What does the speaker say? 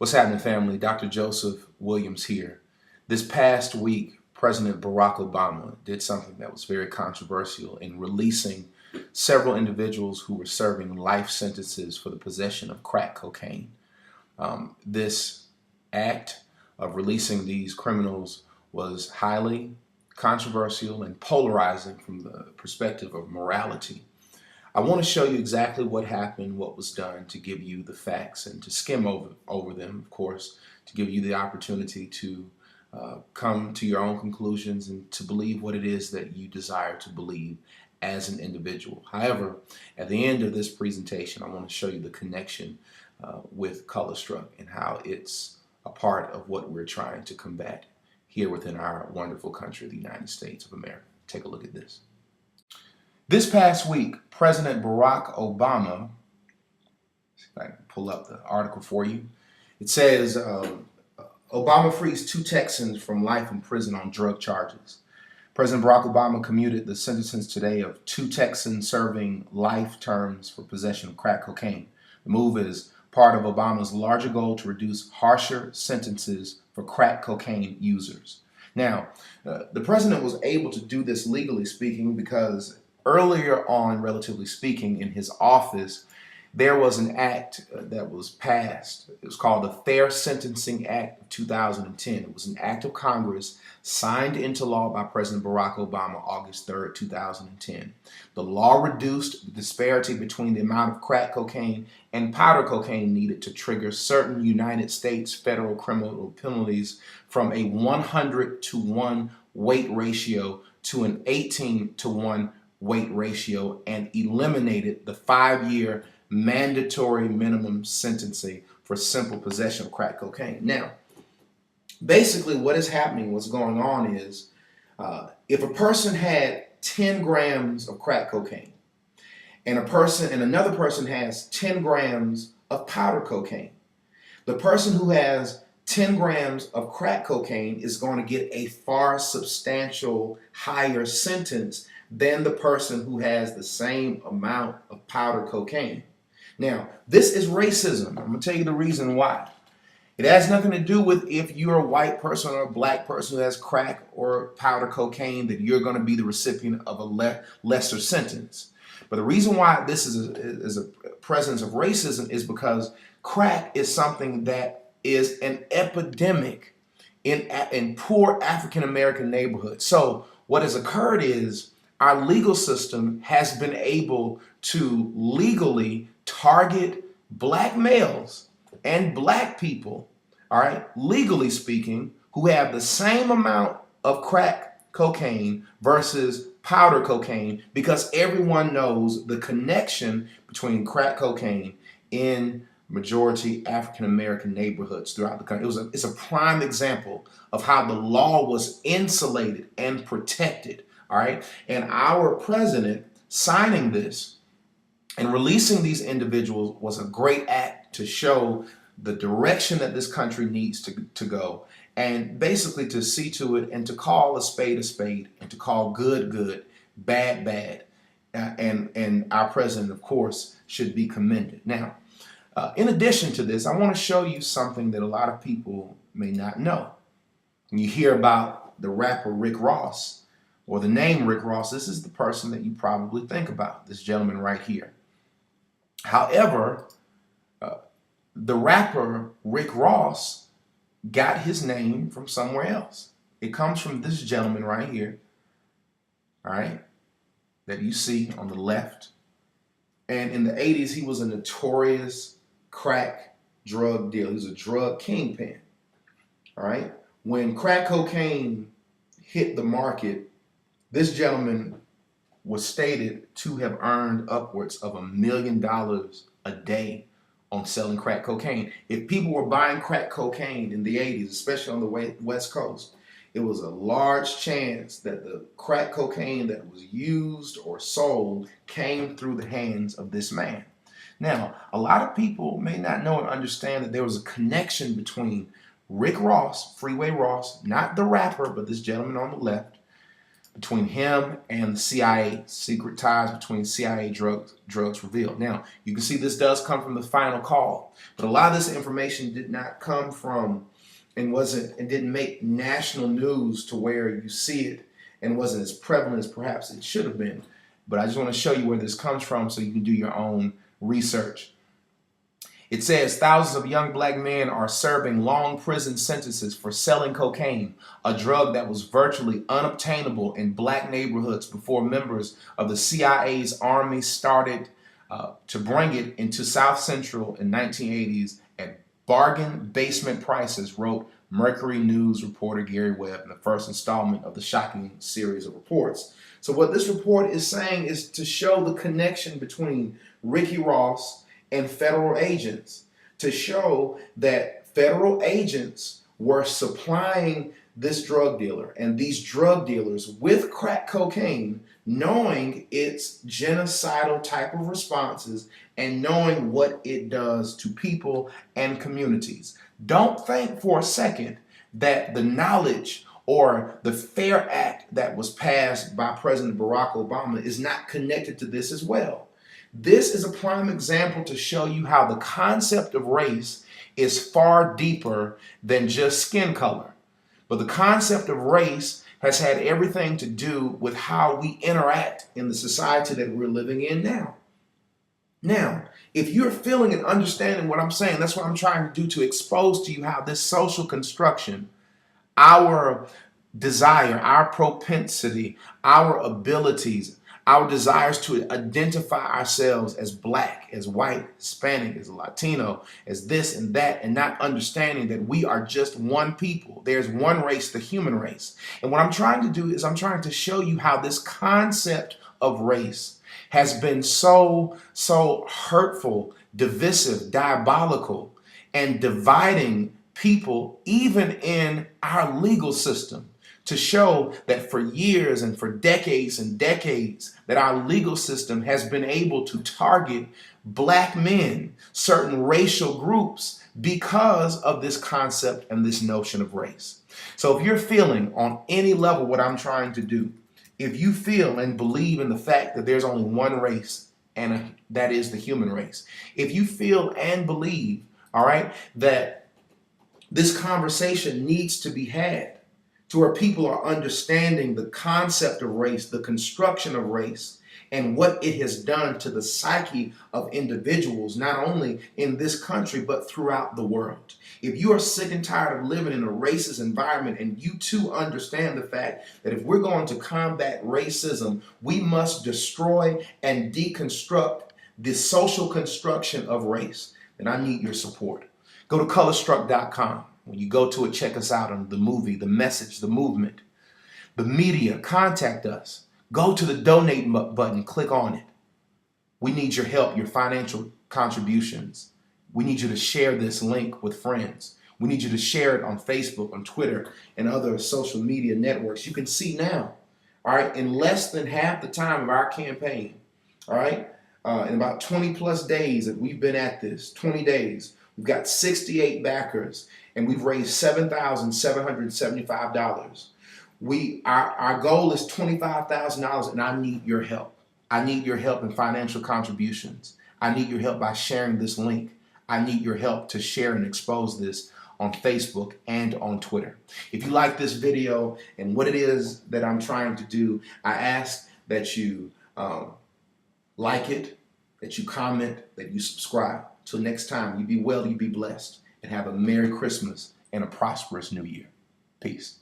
What's happening, family? Dr. Joseph Williams here. This past week, President Barack Obama did something that was very controversial in releasing several individuals who were serving life sentences for the possession of crack cocaine. This act of releasing these criminals was highly controversial and polarizing from the perspective of morality. I want to show you exactly what happened, what was done, to give you the facts and to skim over them, of course, to give you the opportunity to come to your own conclusions and to believe what it is that you desire to believe as an individual. However, at the end of this presentation, I want to show you the connection with KolorStruck and how it's a part of what we're trying to combat here within our wonderful country, the United States of America. Take a look at this. This past week, President Barack Obama, see if I can pull up the article for you. It says, Obama frees 2 Texans from life in prison on drug charges. President Barack Obama commuted the sentences today of 2 Texans serving life terms for possession of crack cocaine. The move is part of Obama's larger goal to reduce harsher sentences for crack cocaine users. Now, the president was able to do this legally speaking because earlier on, relatively speaking, in his office, there was an act that was passed. It was called the Fair Sentencing Act of 2010. It was an act of Congress signed into law by President Barack Obama August 3rd, 2010. The law reduced the disparity between the amount of crack cocaine and powder cocaine needed to trigger certain United States federal criminal penalties from a 100-to-1 weight ratio to an 18-to-1 weight ratio, and eliminated the 5-year mandatory minimum sentencing for simple possession of crack cocaine. Now, basically what is happening, what's going on is if a person had 10 grams of crack cocaine and another person has 10 grams of powder cocaine, the person who has 10 grams of crack cocaine is going to get a far substantial higher sentence than the person who has the same amount of powder cocaine. Now, this is racism. I'm going to tell you the reason why. It has nothing to do with if you're a white person or a black person who has crack or powder cocaine that you're going to be the recipient of a lesser sentence. But the reason why this is a presence of racism is because crack is something that is an epidemic in poor African American neighborhoods. So what has occurred is our legal system has been able to legally target black males and black people, all right, legally speaking, who have the same amount of crack cocaine versus powder cocaine, because everyone knows the connection between crack cocaine in majority African American neighborhoods throughout the country. It's a prime example of how the law was insulated and protected. All right, and our president signing this and releasing these individuals was a great act to show the direction that this country needs to go, and basically to see to it and to call a spade and to call good, bad. And our president, of course, should be commended. Now, in addition to this, I want to show you something that a lot of people may not know. When you hear about the rapper Rick Ross, or the name Rick Ross, this is the person that you probably think about, this gentleman right here. However, the rapper Rick Ross got his name from somewhere else. It comes from this gentleman right here, all right, that you see on the left. And in the 80s, he was a notorious crack drug dealer. He was a drug kingpin, all right? When crack cocaine hit the market, this gentleman was stated to have earned upwards of $1 million a day on selling crack cocaine. If people were buying crack cocaine in the 80s, especially on the West Coast, it was a large chance that the crack cocaine that was used or sold came through the hands of this man. Now, a lot of people may not know and understand that there was a connection between Rick Ross, Freeway Ross, not the rapper, but this gentleman on the left, between him and the CIA. Secret ties between CIA drugs revealed. Now, you can see this does come from the final call, but a lot of this information did not come from and didn't make national news to where you see it and wasn't as prevalent as perhaps it should have been. But I just want to show you where this comes from so you can do your own research. It says thousands of young black men are serving long prison sentences for selling cocaine, a drug that was virtually unobtainable in black neighborhoods before members of the CIA's army started to bring it into South Central in 1980s at bargain basement prices, wrote Mercury News reporter Gary Webb in the first installment of the shocking series of reports. So what this report is saying is to show the connection between Ricky Ross and federal agents, to show that federal agents were supplying this drug dealer and these drug dealers with crack cocaine, knowing its genocidal type of responses and knowing what it does to people and communities. Don't think for a second that the knowledge or the FAIR Act that was passed by President Barack Obama is not connected to this as well. This is a prime example to show you how the concept of race is far deeper than just skin color. But the concept of race has had everything to do with how we interact in the society that we're living in now. Now, if you're feeling and understanding what I'm saying, that's what I'm trying to do, to expose to you how this social construction, our desire, our propensity, our abilities, our desires to identify ourselves as black, as white, Hispanic, as Latino, as this and that, and not understanding that we are just one people. There's one race, the human race. And what I'm trying to do is I'm trying to show you how this concept of race has been so hurtful, divisive, diabolical, and dividing people even in our legal system, to show that for years and for decades and decades that our legal system has been able to target black men, certain racial groups, because of this concept and this notion of race. So if you're feeling on any level what I'm trying to do, if you feel and believe in the fact that there's only one race, and that is the human race, if you feel and believe, all right, that this conversation needs to be had to where people are understanding the concept of race, the construction of race, and what it has done to the psyche of individuals, not only in this country, but throughout the world. If you are sick and tired of living in a racist environment, and you too understand the fact that if we're going to combat racism, we must destroy and deconstruct the social construction of race, then I need your support. Go to KolorStruck.com. When you go to it, check us out on the movie, the message, the movement, the media. Contact us. Go to the donate button, click on it. We need your help, your financial contributions. We need you to share this link with friends. We need you to share it on Facebook, on Twitter, and other social media networks. You can see now, all right, in less than half the time of our campaign, all right, in about 20 plus days that we've been at this, 20 days, we've got 68 backers, and we've raised $7,775. Our goal is $25,000, and I need your help. I need your help in financial contributions. I need your help by sharing this link. I need your help to share and expose this on Facebook and on Twitter. If you like this video and what it is that I'm trying to do, I ask that you like it, that you comment, that you subscribe. Till next time, you be well, you be blessed, and have a Merry Christmas and a prosperous New Year. Peace.